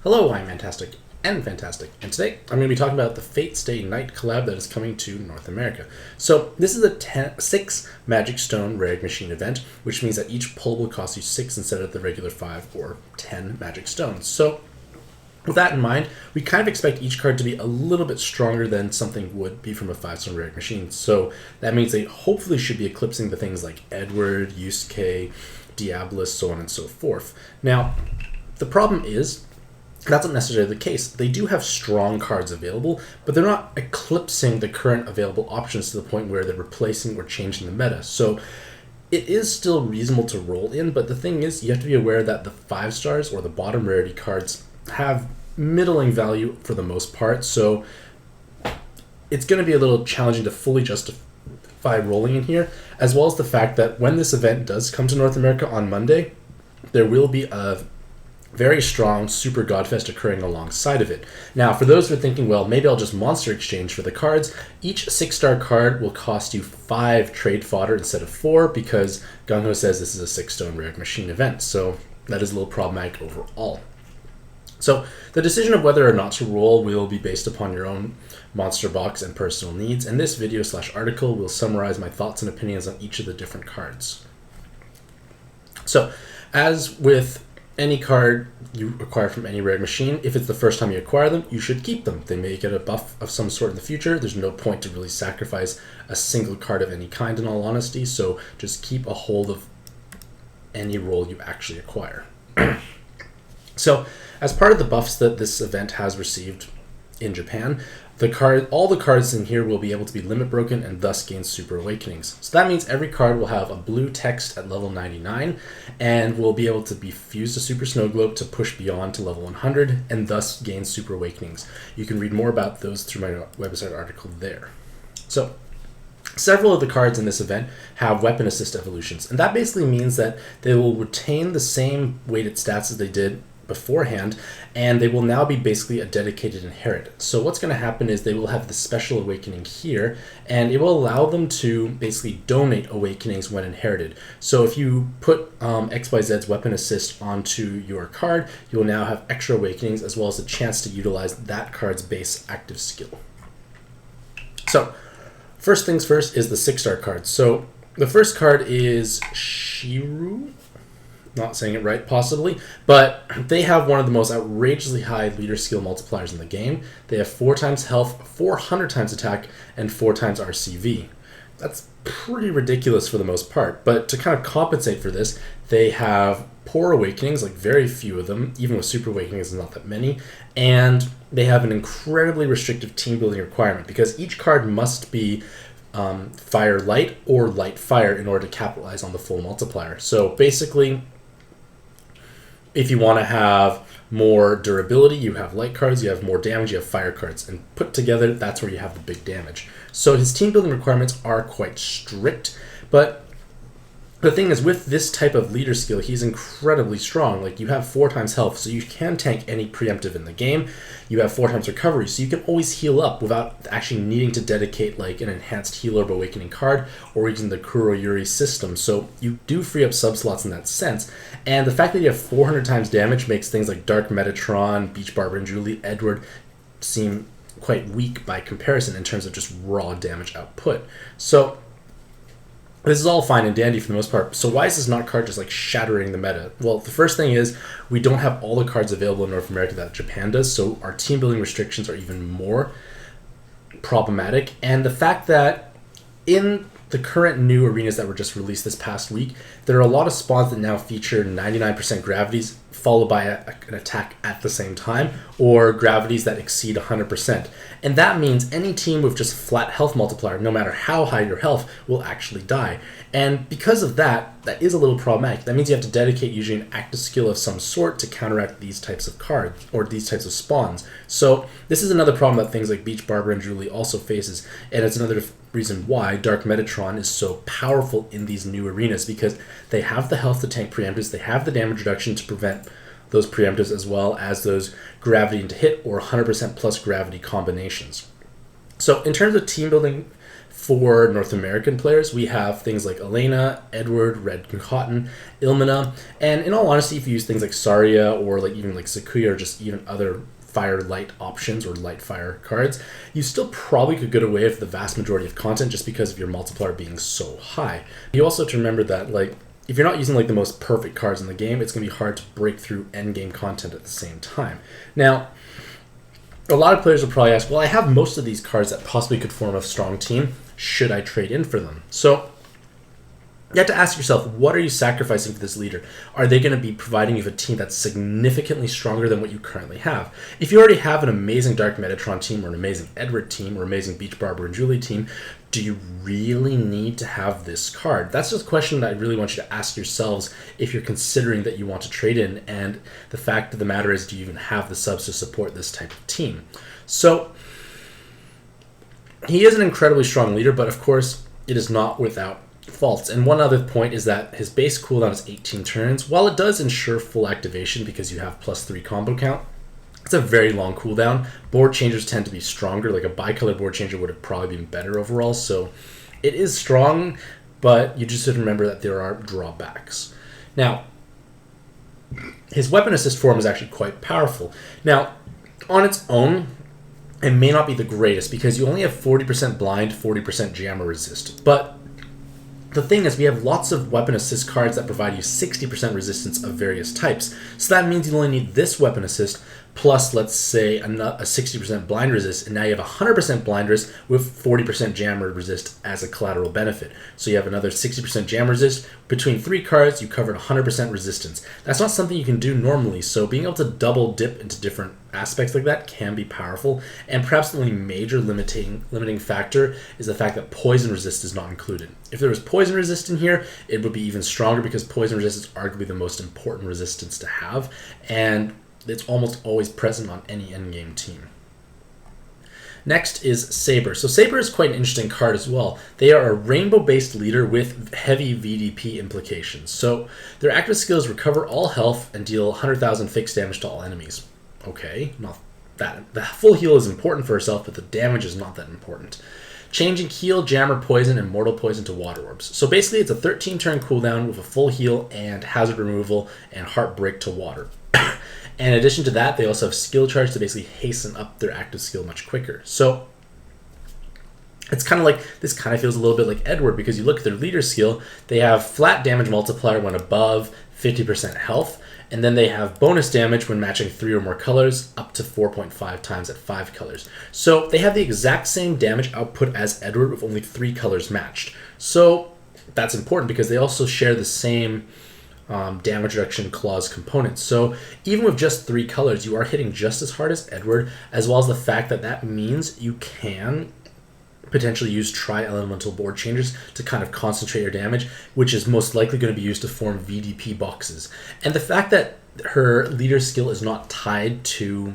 Hello, I'm Mantastic and Fantastic, and today I'm going to be talking about the Fate Stay Night collab that is coming to North America. So this is a 6 Magic Stone Rare Machine event, which means that each pull will cost you 6 instead of the regular 5 or 10 Magic Stones. So with that in mind, we kind of expect each card to be a little bit stronger than something would be from a 5-stone Rare Machine. So that means they hopefully should be eclipsing the things like Edward, Yusuke, Diabolus, so on and so forth. Now, the problem is, that's not necessarily the case. They do have strong cards available, but they're not eclipsing the current available options to the point where they're replacing or changing the meta. So it is still reasonable to roll in, but the thing is, you have to be aware that the 5 stars or the bottom rarity cards have middling value for the most part. So it's going to be a little challenging to fully justify rolling in here, as well as the fact that when this event does come to North America on Monday, there will be a very strong Super Godfest occurring alongside of it. Now, for those who are thinking, well, maybe I'll just monster exchange for the cards, each 6-star card will cost you 5 trade fodder instead of 4 because Gung Ho says this is a 6-stone Rare Machine event, so that is a little problematic overall. So the decision of whether or not to roll will be based upon your own monster box and personal needs, and this video/article will summarize my thoughts and opinions on each of the different cards. So, as with any card you acquire from any rare machine, if it's the first time you acquire them, you should keep them. They may get a buff of some sort in the future. There's no point to really sacrifice a single card of any kind, in all honesty, so just keep a hold of any roll you actually acquire. So, as part of the buffs that this event has received in Japan, all the cards in here will be able to be limit broken and thus gain Super Awakenings. So that means every card will have a blue text at level 99 and will be able to be fused to Super Snow Globe to push beyond to level 100 and thus gain Super Awakenings. You can read more about those through my website article there. So, several of the cards in this event have weapon assist evolutions, and that basically means that they will retain the same weighted stats as they did beforehand, and they will now be basically a dedicated inherit. So what's going to happen is they will have the special awakening here, and it will allow them to basically donate awakenings when inherited. So if you put XYZ's weapon assist onto your card, you will now have extra awakenings as well as a chance to utilize that card's base active skill. So first things first is the 6-star cards. So the first card is Shiru. Not saying it right, possibly, but they have one of the most outrageously high leader skill multipliers in the game. They have 4 times health, 400 times attack, and 4 times RCV. That's pretty ridiculous for the most part, but to kind of compensate for this, they have poor awakenings, like very few of them, even with super awakenings, not that many, and they have an incredibly restrictive team building requirement because each card must be fire light or light fire in order to capitalize on the full multiplier. So basically, if you want to have more durability, you have light cards, you have more damage, you have fire cards, and put together, that's where you have the big damage. So his team building requirements are quite strict, but the thing is, with this type of leader skill, he's incredibly strong. Like, you have 4 times health, so you can tank any preemptive in the game. You have 4 times recovery, so you can always heal up without actually needing to dedicate like an enhanced heal orb awakening card or using the Kuroyuri system. So you do free up sub-slots in that sense. And the fact that you have 400 times damage makes things like Dark Metatron, Beach Barber and Julie, Edward seem quite weak by comparison in terms of just raw damage output. So this is all fine and dandy for the most part. So why is this not card just like shattering the meta? Well, the first thing is we don't have all the cards available in North America that Japan does, so our team building restrictions are even more problematic. And the fact that in the current new arenas that were just released this past week, there are a lot of spawns that now feature 99% gravities followed by an attack at the same time, or gravities that exceed 100%. And that means any team with just flat health multiplier, no matter how high your health, will actually die. And because of that, that is a little problematic. That means you have to dedicate usually an active skill of some sort to counteract these types of cards, or these types of spawns. So this is another problem that things like Beach Barber and Julie also faces, and it's another reason why Dark Metatron is so powerful in these new arenas, because they have the health to tank preemptives, they have the damage reduction to prevent those preemptives, as well as those gravity into hit or 100% plus gravity combinations. So in terms of team building for North American players, we have things like Elena, Edward, Red Cotton, Ilmina, and in all honesty, if you use things like Saria or like even like Sakuya or just even other fire light options or light fire cards, you still probably could get away with the vast majority of content just because of your multiplier being so high. You also have to remember that like if you're not using like the most perfect cards in the game, it's going to be hard to break through endgame content at the same time. Now, a lot of players will probably ask, well, I have most of these cards that possibly could form a strong team. Should I trade in for them? So you have to ask yourself, what are you sacrificing for this leader? Are they going to be providing you with a team that's significantly stronger than what you currently have? If you already have an amazing Dark Metatron team or an amazing Edward team or amazing Beach Barber and Julie team, do you really need to have this card? That's just a question that I really want you to ask yourselves if you're considering that you want to trade in. And the fact of the matter is, do you even have the subs to support this type of team? So he is an incredibly strong leader, but of course it is not without faults. And one other point is that his base cooldown is 18 turns. While it does ensure full activation because you have +3 combo count, it's a very long cooldown. Board changers tend to be stronger. Like a bicolor board changer would have probably been better overall. So it is strong, but you just have to remember that there are drawbacks. Now, his weapon assist form is actually quite powerful. Now, on its own, it may not be the greatest because you only have 40% blind, 40% jammer resist. But the thing is, we have lots of weapon assist cards that provide you 60% resistance of various types. So that means you only need this weapon assist plus, let's say, a 60% blind resist, and now you have 100% blind resist with 40% jammer resist as a collateral benefit. So you have another 60% jam resist. Between 3 cards, you covered 100% resistance. That's not something you can do normally, so being able to double dip into different aspects like that can be powerful, and perhaps the only major limiting factor is the fact that poison resist is not included. If there was poison resist in here, it would be even stronger because poison resist is arguably the most important resistance to have, and it's almost always present on any endgame team. Next is Saber. So Saber is quite an interesting card as well. They are a rainbow-based leader with heavy VDP implications. So their active skills recover all health and deal 100,000 fixed damage to all enemies. Okay, not that. The full heal is important for herself, but the damage is not that important. Changing heal, jammer, poison, and mortal poison to water orbs. So basically it's a 13-turn cooldown with a full heal and hazard removal and heartbreak to water. And in addition to that, they also have skill charge to basically hasten up their active skill much quicker. So it's kind of like, this kind of feels a little bit like Edward because you look at their leader skill, they have flat damage multiplier when above 50% health, and then they have bonus damage when matching 3 or more colors up to 4.5 times at 5 colors. So they have the exact same damage output as Edward with only 3 colors matched. So that's important because they also share the same damage reduction clause components. So even with just 3 colors, you are hitting just as hard as Edward, as well as the fact that that means you can potentially use tri-elemental board changers to kind of concentrate your damage, which is most likely going to be used to form VDP boxes. And the fact that her leader skill is not tied to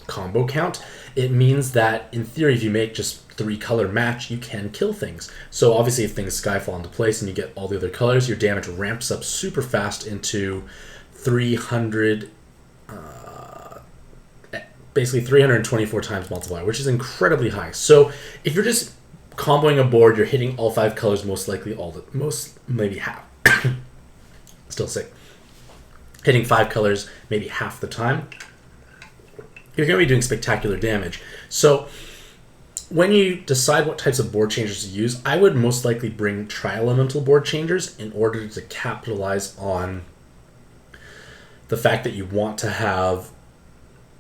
combo count, it means that in theory, if you make just 3 color match, you can kill things. So obviously if things skyfall into place and you get all the other colors, your damage ramps up super fast into 300, basically 324 times multiplier, which is incredibly high. So if you're just comboing a board, you're hitting all 5 colors, most likely maybe half. Still sick. Hitting 5 colors maybe half the time, you're going to be doing spectacular damage. So when you decide what types of board changers to use, I would most likely bring tri-elemental board changers in order to capitalize on the fact that you want to have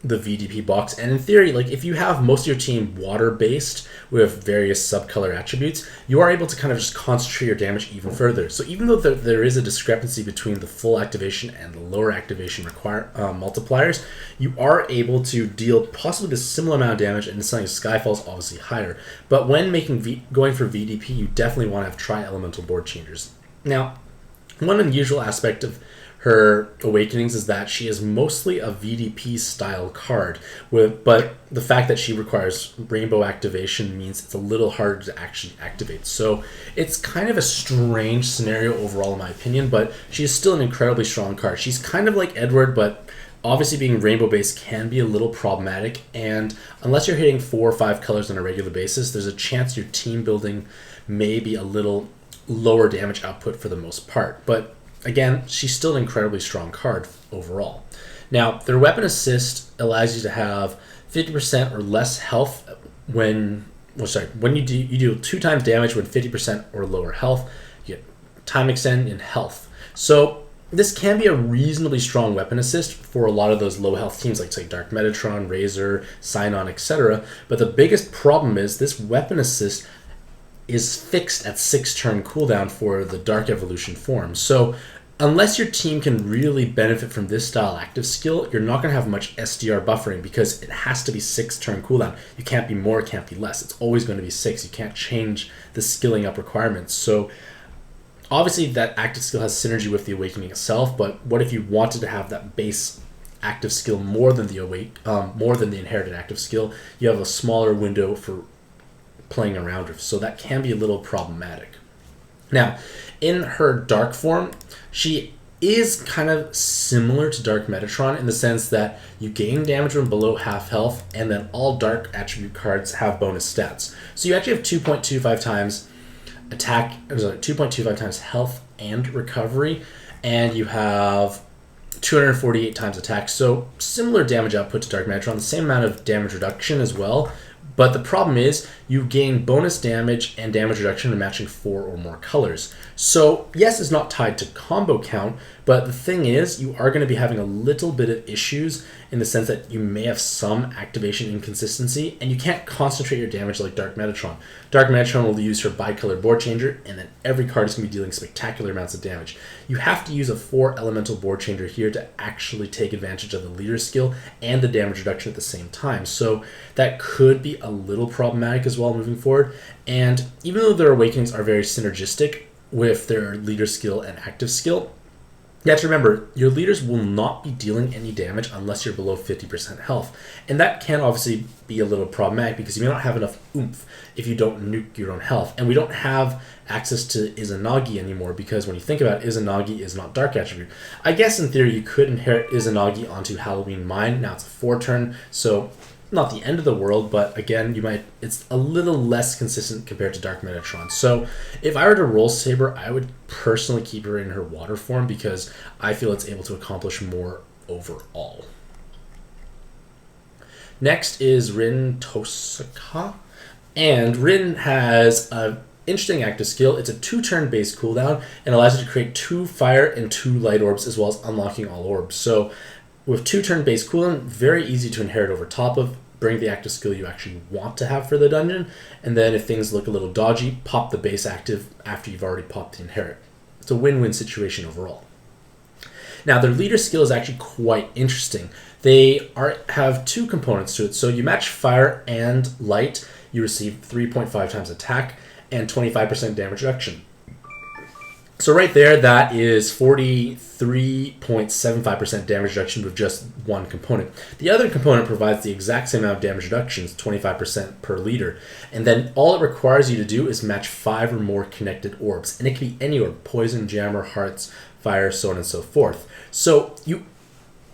the VDP box. And in theory, like if you have most of your team water-based with various subcolor attributes, you are able to kind of just concentrate your damage even further. So even though there is a discrepancy between the full activation and the lower activation multipliers, you are able to deal possibly the similar amount of damage, and something Skyfall is obviously higher. But when going for VDP, you definitely want to have tri-elemental board changers. Now, one unusual aspect of her awakenings is that she is mostly a VDP style card, but the fact that she requires rainbow activation means it's a little harder to actually activate. So it's kind of a strange scenario overall in my opinion, but she is still an incredibly strong card. She's kind of like Edward, but obviously being rainbow based can be a little problematic, and unless you're hitting 4 or 5 colors on a regular basis, there's a chance your team building may be a little lower damage output for the most part. But again, she's still an incredibly strong card overall. Now, their weapon assist allows you to have 50% or less health when you do 2 times damage when 50% or lower health. You get time extend in health. So this can be a reasonably strong weapon assist for a lot of those low health teams like say Dark Metatron, Razor, Scion, etc. But the biggest problem is this weapon assist is fixed at 6 turn cooldown for the Dark Evolution form. So unless your team can really benefit from this style active skill, you're not going to have much SDR buffering because it has to be 6 turn cooldown. You can't be more, it can't be less. It's always going to be 6. You can't change the skilling up requirements. So obviously that active skill has synergy with the Awakening itself, but what if you wanted to have that base active skill more than the inherited active skill? You have a smaller window for playing around with, so that can be a little problematic. Now, in her dark form, she is kind of similar to Dark Metatron in the sense that you gain damage when below half health, and then all dark attribute cards have bonus stats. So you actually have 2.25 times attack, 2.25 times health and recovery, and you have 248 times attack. So similar damage output to Dark Metatron, the same amount of damage reduction as well. But the problem is you gain bonus damage and damage reduction in matching 4 or more colors. So yes, it's not tied to combo count, but the thing is you are going to be having a little bit of issues in the sense that you may have some activation inconsistency, and you can't concentrate your damage like Dark Metatron. Dark Metatron will use her bicolor board changer, and then every card is going to be dealing spectacular amounts of damage. You have to use a 4 elemental board changer here to actually take advantage of the leader skill and the damage reduction at the same time. So that could be a little problematic as well moving forward. And even though their awakenings are very synergistic with their leader skill and active skill, you have to remember, your leaders will not be dealing any damage unless you're below 50% health. And that can obviously be a little problematic because you may not have enough oomph if you don't nuke your own health. And we don't have access to Izanagi anymore because when you think about it, Izanagi is not dark attribute. I guess in theory you could inherit Izanagi onto Halloween Mine. Now it's a 4 turn, so not the end of the world, but again, it's a little less consistent compared to Dark Metatron. So if I were to roll Saber, I would personally keep her in her water form because I feel it's able to accomplish more overall. Next is Rin Tosaka, and Rin has an interesting active skill. It's a 2-turn base cooldown and allows you to create 2 fire and 2 light orbs as well as unlocking all orbs. So with 2-turn base cooldown, very easy to inherit over top of, bring the active skill you actually want to have for the dungeon, and then if things look a little dodgy, pop the base active after you've already popped the inherit. It's a win-win situation overall. Now, their leader skill is actually quite interesting. They have 2 components to it. So you match fire and light, you receive 3.5 times attack and 25% damage reduction. So right there, that is 43.75% damage reduction with just one component. The other component provides the exact same amount of damage reductions, 25% per liter. And then all it requires you to do is match 5 or more connected orbs. And it can be any orb, poison, jammer, hearts, fire, so on and so forth. So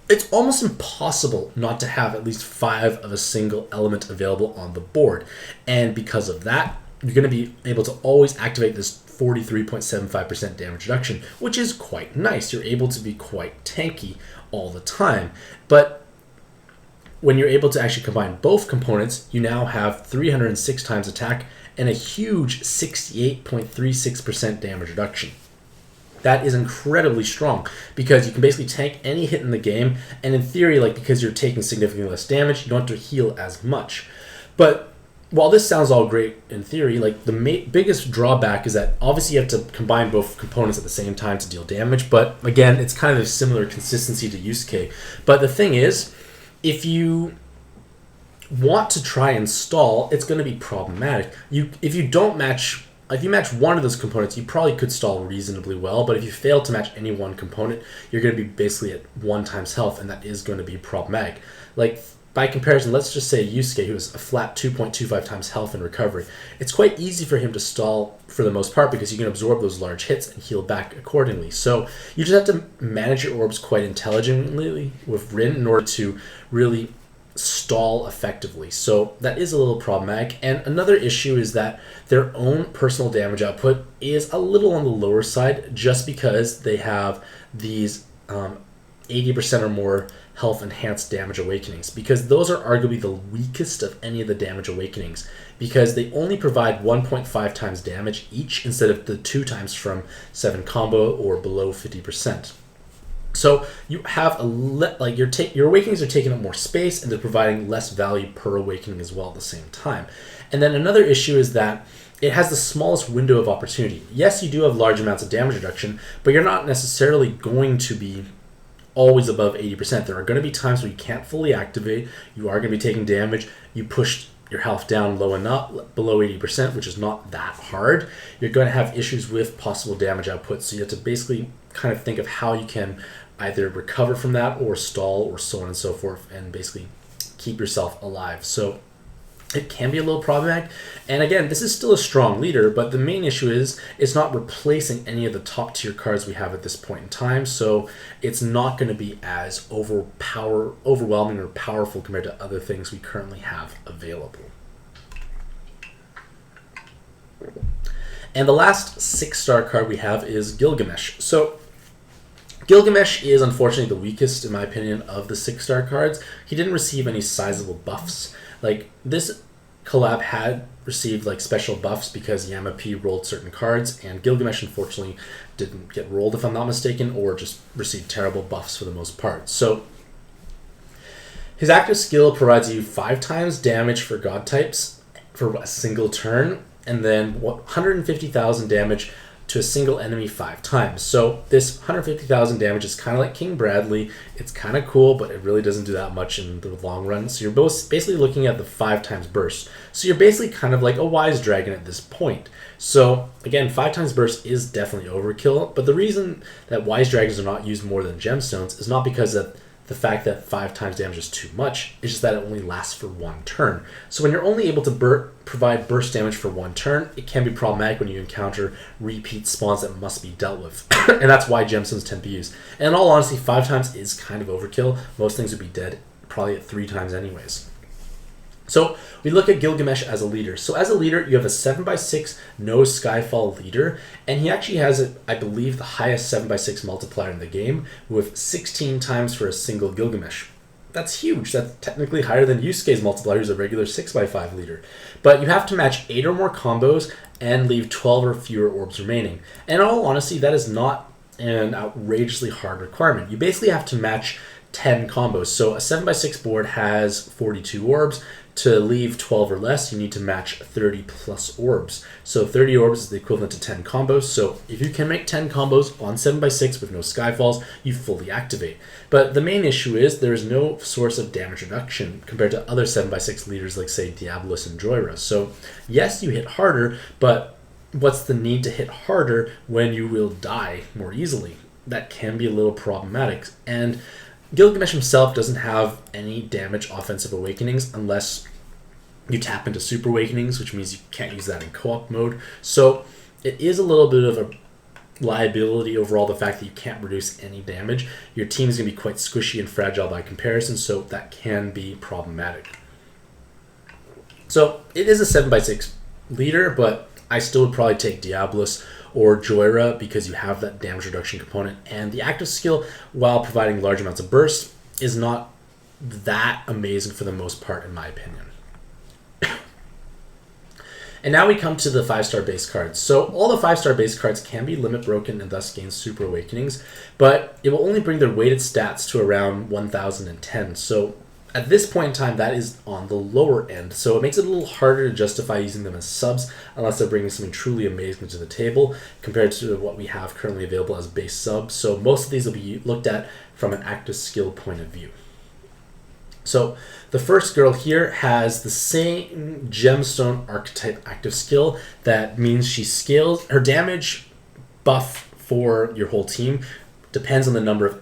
it's almost impossible not to have at least 5 of a single element available on the board. And because of that, you're going to be able to always activate this 43.75% damage reduction, which is quite nice. You're able to be quite tanky all the time. But when you're able to actually combine both components, you now have 306 times attack and a huge 68.36% damage reduction. That is incredibly strong because you can basically tank any hit in the game, and in theory, because you're taking significantly less damage, you don't have to heal as much. But while this sounds all great in theory, the biggest drawback is that obviously you have to combine both components at the same time to deal damage, but again, it's kind of a similar consistency to Yusuke. But the thing is, if you want to try and stall, it's going to be problematic. If you match one of those components, you probably could stall reasonably well, but if you fail to match any one component, you're going to be basically at 1 times health, and that is going to be problematic. by comparison, let's just say Yusuke, who has a flat 2.25 times health and recovery. It's quite easy for him to stall for the most part because you can absorb those large hits and heal back accordingly. So you just have to manage your orbs quite intelligently with Rin in order to really stall effectively. So that is a little problematic. And another issue is that their own personal damage output is a little on the lower side just because they have these 80% or more health enhanced damage awakenings, because those are arguably the weakest of any of the damage awakenings because they only provide 1.5 times damage each instead of the 2 times from 7 combo or below 50%. So you have your awakenings are taking up more space and they're providing less value per awakening as well at the same time. And then another issue is that it has the smallest window of opportunity. Yes, you do have large amounts of damage reduction, but you're not necessarily going to be always above 80%. There are going to be times where you can't fully activate, you are going to be taking damage, you push your health down low enough, below 80%, which is not that hard. You're going to have issues with possible damage output, so you have to basically kind of think of how you can either recover from that or stall or so on and so forth and basically keep yourself alive. So it can be a little problematic. And again, this is still a strong leader, but the main issue is it's not replacing any of the top tier cards we have at this point in time. So it's not going to be as overwhelming or powerful compared to other things we currently have available. And the last 6-star card we have is Gilgamesh. So Gilgamesh is unfortunately the weakest, in my opinion, of the 6-star cards. He didn't receive any sizable buffs. Like, this collab had received like special buffs because Yama P rolled certain cards, and Gilgamesh unfortunately didn't get rolled, if I'm not mistaken, or just received terrible buffs for the most part. So his active skill provides you 5 times damage for god types for a single turn, and then 150,000 damage to a single enemy 5 times. So this 150,000 damage is kind of like King Bradley. It's kind of cool, but it really doesn't do that much in the long run. So you're both basically looking at the 5 times burst. So you're basically kind of like a Wise Dragon at this point. So again, 5 times burst is definitely overkill, but the reason that Wise Dragons are not used more than gemstones is not because of the fact that 5 times damage is too much. It's just that it only lasts for 1 turn. So when you're only able to provide burst damage for 1 turn, it can be problematic when you encounter repeat spawns that must be dealt with. And that's why gemstones tend to be used. And in all honesty, 5 times is kind of overkill. Most things would be dead probably at 3 times anyways. So we look at Gilgamesh as a leader. So as a leader, you have a 7x6 no Skyfall leader, and he actually has, I believe, the highest 7x6 multiplier in the game with 16 times for a single Gilgamesh. That's huge. That's technically higher than Yusuke's multiplier, who's a regular 6x5 leader. But you have to match 8 or more combos and leave 12 or fewer orbs remaining. And in all honesty, that is not an outrageously hard requirement. You basically have to match 10 combos. So a 7x6 board has 42 orbs. To leave 12 or less, you need to match 30 plus orbs. So 30 orbs is the equivalent to 10 combos. So if you can make 10 combos on 7x6 with no Skyfalls, you fully activate. But the main issue is there is no source of damage reduction compared to other 7x6 leaders like, say, Diabolus and Joyra. So yes, you hit harder, but what's the need to hit harder when you will die more easily? That can be a little problematic. And Gilgamesh himself doesn't have any damage offensive awakenings unless you tap into super awakenings, which means you can't use that in co-op mode. So it is a little bit of a liability overall, the fact that you can't reduce any damage. Your team is going to be quite squishy and fragile by comparison, so that can be problematic. So it is a 7x6 leader, but I still would probably take Diabolus or Joyra because you have that damage reduction component, and the active skill, while providing large amounts of burst, is not that amazing for the most part in my opinion. And now we come to the 5-star base cards. So all the 5-star base cards can be limit broken and thus gain super awakenings, but it will only bring their weighted stats to around 1010. So at this point in time, that is on the lower end, so it makes it a little harder to justify using them as subs unless they're bringing something truly amazing to the table compared to what we have currently available as base subs. So most of these will be looked at from an active skill point of view. So the first girl here has the same gemstone archetype active skill. That means she scales her damage buff for your whole team depends on the number of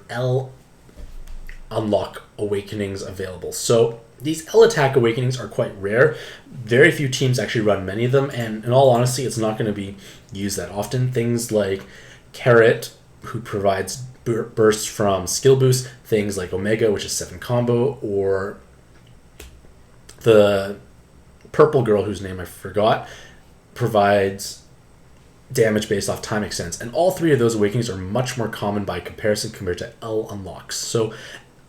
unlock awakenings available. So these L attack awakenings are quite rare. Very few teams actually run many of them, and in all honesty, it's not going to be used that often. Things like Carrot, who provides bursts from skill boost, things like Omega, which is 7 combo, or the purple girl whose name I forgot, provides damage based off time extents. And all three of those awakenings are much more common by comparison compared to L unlocks. So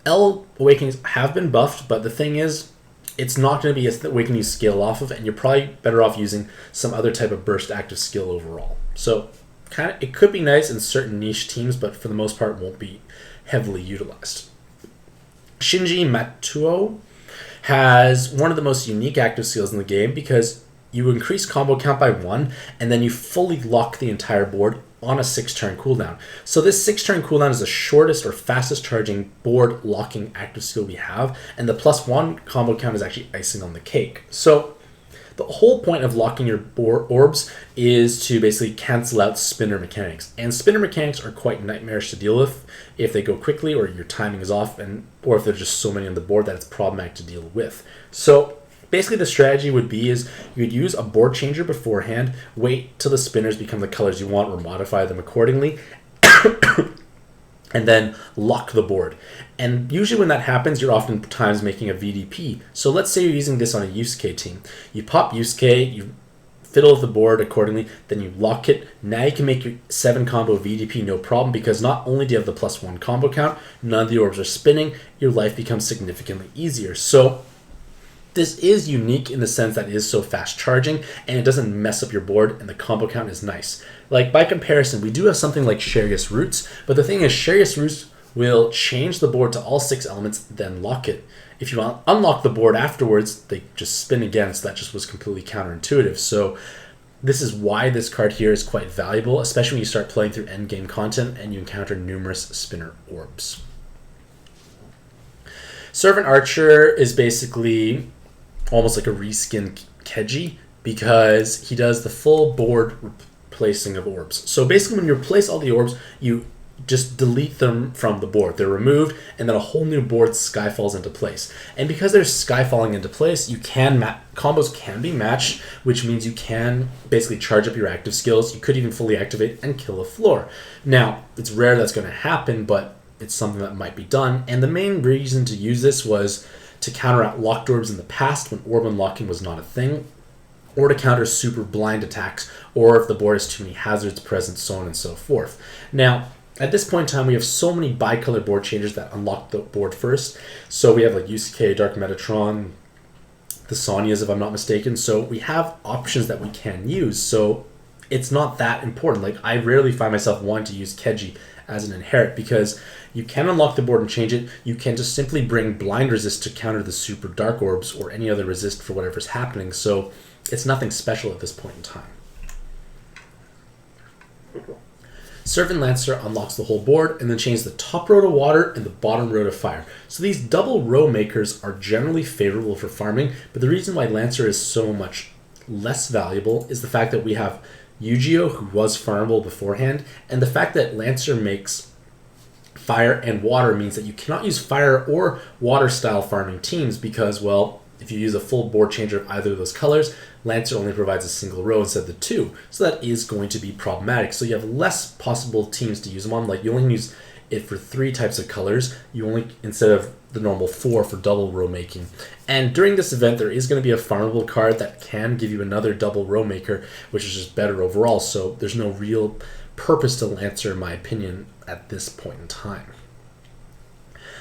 L awakenings have been buffed, but the thing is, it's not going to be a awakening you scale off of, and you're probably better off using some other type of burst active skill overall. So it could be nice in certain niche teams, but for the most part won't be heavily utilized. Shinji Matuo has one of the most unique active skills in the game because you increase combo count by 1, and then you fully lock the entire board on a 6-turn cooldown. So this 6-turn cooldown is the shortest or fastest charging board locking active skill we have, and the +1 combo count is actually icing on the cake. So the whole point of locking your orbs is to basically cancel out spinner mechanics. And spinner mechanics are quite nightmarish to deal with if they go quickly or your timing is off, or if there's just so many on the board that it's problematic to deal with. So basically the strategy would be is you'd use a board changer beforehand, wait till the spinners become the colors you want or modify them accordingly, and then lock the board. And usually when that happens, you're oftentimes making a VDP. So let's say you're using this on a Yusuke team. You pop Yusuke, you fiddle with the board accordingly, then you lock it. Now you can make your 7 combo VDP no problem, because not only do you have the +1 combo count, none of the orbs are spinning, your life becomes significantly easier. So this is unique in the sense that it is so fast charging and it doesn't mess up your board, and the combo count is nice. Like by comparison, we do have something like Sharius Roots, but the thing is Sharius Roots will change the board to all 6 elements, then lock it. If you unlock the board afterwards, they just spin again, so that just was completely counterintuitive. So this is why this card here is quite valuable, especially when you start playing through endgame content and you encounter numerous spinner orbs. Servant Archer is basically almost like a reskin Keji, because he does the full board replacing of orbs. So basically when you replace all the orbs, you just delete them from the board. They're removed, and then a whole new board sky falls into place. And because there's sky falling into place, you can combos can be matched, which means you can basically charge up your active skills. You could even fully activate and kill a floor. Now, it's rare that's going to happen, but it's something that might be done. And the main reason to use this was to counteract locked orbs in the past when orb unlocking was not a thing, or to counter super blind attacks, or if the board has too many hazards present, so on and so forth. Now, at this point in time, we have so many bicolor board changers that unlock the board first. So we have like Yusuke, Dark Metatron, the Sonyas, if I'm not mistaken. So we have options that we can use. So it's not that important. Like I rarely find myself wanting to use Keji as an inherit, because you can unlock the board and change it. You can just simply bring blind resist to counter the super dark orbs or any other resist for whatever's happening. So it's nothing special at this point in time. Servant Lancer unlocks the whole board and then changes the top row to water and the bottom row to fire. So these double row makers are generally favorable for farming, but the reason why Lancer is so much less valuable is the fact that we have Yu-Gi-Oh, who was farmable beforehand, and the fact that Lancer makes fire and water means that you cannot use fire or water style farming teams, because, well, if you use a full board changer of either of those colors, Lancer only provides a single row instead of the 2. So that is going to be problematic. So you have less possible teams to use them on. Like you only use it for 3 types of colors. You only, instead of the normal 4 for double row making. And during this event, there is going to be a farmable card that can give you another double row maker, which is just better overall. So there's no real purpose to Lancer, in my opinion, at this point in time.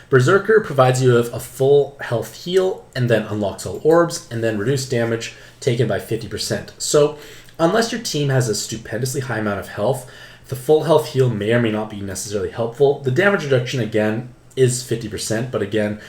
Berserker provides you with a full health heal and then unlocks all orbs and then reduced damage taken by 50%. So unless your team has a stupendously high amount of health, the full health heal may or may not be necessarily helpful. The damage reduction again is 50%, but again,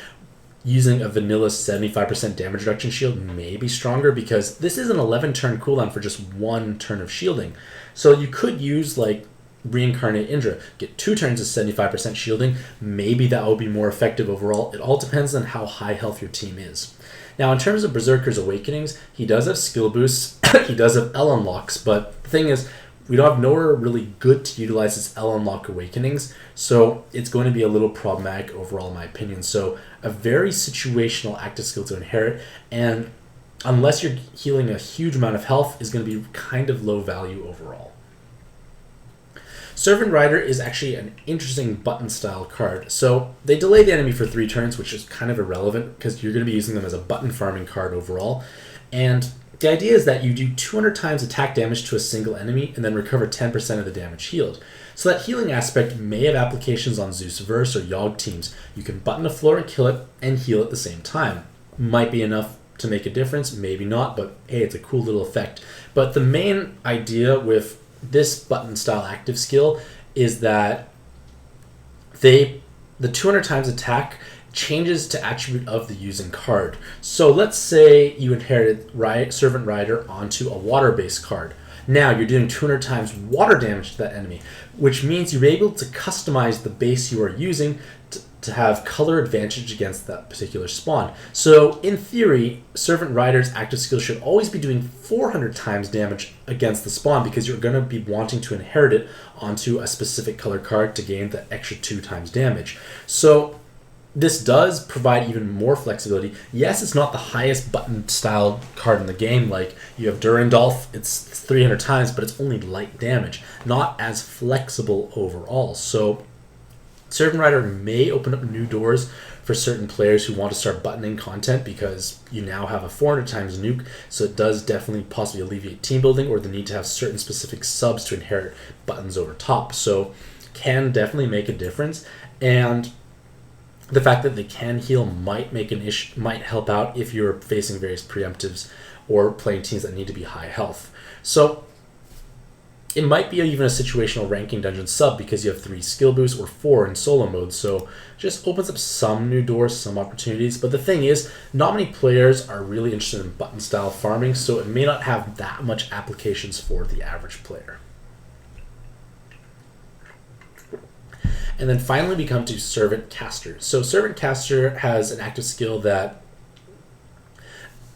using a vanilla 75% damage reduction shield may be stronger, because this is an 11 turn cooldown for just 1 turn of shielding. So you could use like Reincarnate Indra, get 2 turns of 75% shielding. Maybe that will be more effective overall. It all depends on how high health your team is. Now, in terms of Berserker's Awakenings, he does have skill boosts, he does have L unlocks, but the thing is, we don't have nowhere really good to utilize this L unlock awakenings, so it's going to be a little problematic overall in my opinion. So a very situational active skill to inherit, and unless you're healing a huge amount of health, is going to be kind of low value overall. Servant Rider is actually an interesting button style card. So they delay the enemy for 3 turns, which is kind of irrelevant because you're going to be using them as a button farming card overall. And the idea is that you do 200 times attack damage to a single enemy and then recover 10% of the damage healed. So that healing aspect may have applications on Zeus Verse or Yogg teams. You can button a floor and kill it and heal at the same time. Might be enough to make a difference, maybe not, but hey, it's a cool little effect. But the main idea with this button style active skill is that the 200 times attack changes to attribute of the using card. So let's say you inherited Servant Rider onto a water based card. Now you're doing 200 times water damage to that enemy, which means you're able to customize the base you are using to have color advantage against that particular spawn. So in theory, Servant Rider's active skill should always be doing 400 times damage against the spawn because you're going to be wanting to inherit it onto a specific color card to gain the extra 2 times damage. So this does provide even more flexibility. Yes, it's not the highest button style card in the game. Like you have Durandolph, it's 300 times, but it's only light damage, not as flexible overall. So Servant Rider may open up new doors for certain players who want to start buttoning content because you now have a 400 times nuke, so it does definitely possibly alleviate team building or the need to have certain specific subs to inherit buttons over top. So can definitely make a difference, and the fact that they can heal might make an issue, might help out if you're facing various preemptives or playing teams that need to be high health. So it might be even a situational ranking dungeon sub because you have 3 skill boosts or 4 in solo mode, so just opens up some new doors, some opportunities. But the thing is, not many players are really interested in button style farming, so it may not have that much applications for the average player. And then finally we come to Servant Caster. So Servant Caster has an active skill that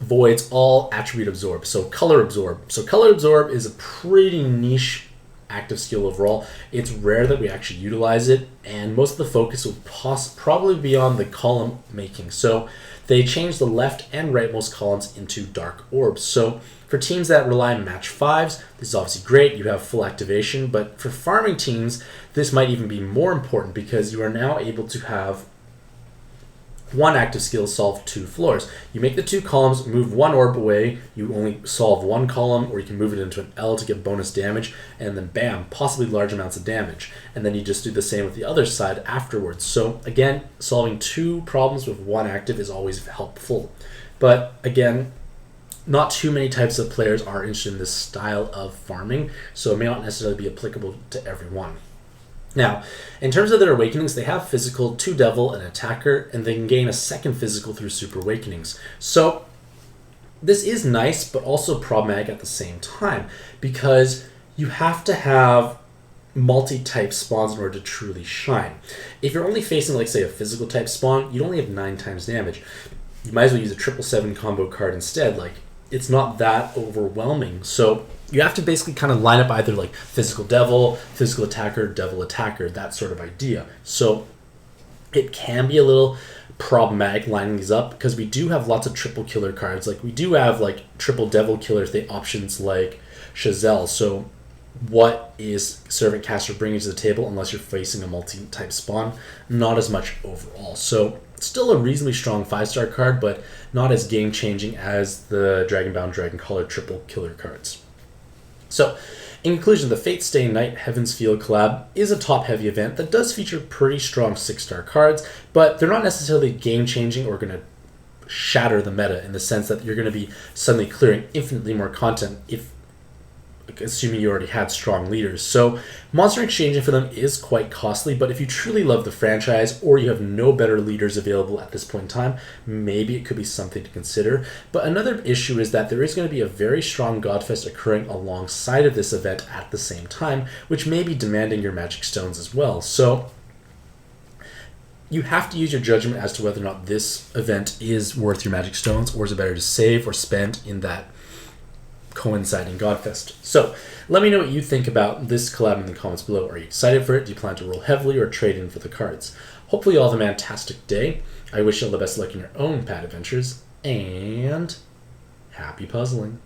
voids all attribute absorb, so color absorb. So color absorb is a pretty niche active skill overall. It's rare that we actually utilize it, and most of the focus will probably be on the column making. So they change the left and rightmost columns into dark orbs. So for teams that rely on match 5s, this is obviously great, you have full activation, but for farming teams, this might even be more important because you are now able to have one active skill solve 2 floors. You make the 2 columns, move 1 orb away, you only solve 1 column, or you can move it into an L to get bonus damage, and then bam, possibly large amounts of damage. And then you just do the same with the other side afterwards. So again, solving 2 problems with 1 active is always helpful. But again, not too many types of players are interested in this style of farming, so it may not necessarily be applicable to everyone. Now, in terms of their awakenings, they have physical, 2 devil, and attacker, and they can gain a second physical through super awakenings. So this is nice, but also problematic at the same time, because you have to have multi-type spawns in order to truly shine. If you're only facing, like, say, a physical type spawn, you'd only have 9 times damage. You might as well use a 777 combo card instead. Like, it's not that overwhelming. So you have to basically kind of line up either like physical devil attacker, that sort of idea. So it can be a little problematic lining these up because we do have lots of triple killer cards. Like we do have like triple devil killers, they options like Chazelle. So what is Servant Caster bringing to the table unless you're facing a multi-type spawn? Not as much overall. So still a reasonably strong 5-star card, but not as game-changing as the Dragonbound Dragoncaller triple killer cards. So, in conclusion, the Fate Stay Night Heaven's Field collab is a top-heavy event that does feature pretty strong 6-star cards, but they're not necessarily game-changing or going to shatter the meta in the sense that you're going to be suddenly clearing infinitely more content assuming you already had strong leaders. So monster exchanging for them is quite costly, but if you truly love the franchise or you have no better leaders available at this point in time, maybe it could be something to consider. But another issue is that there is going to be a very strong Godfest occurring alongside of this event at the same time, which may be demanding your magic stones as well. So you have to use your judgment as to whether or not this event is worth your magic stones, or is it better to save or spend in that coinciding Godfest. So let me know what you think about this collab in the comments below. Are you excited for it? Do you plan to roll heavily or trade in for the cards? Hopefully you all have a fantastic day. I wish you all the best luck in your own pad adventures, and happy puzzling.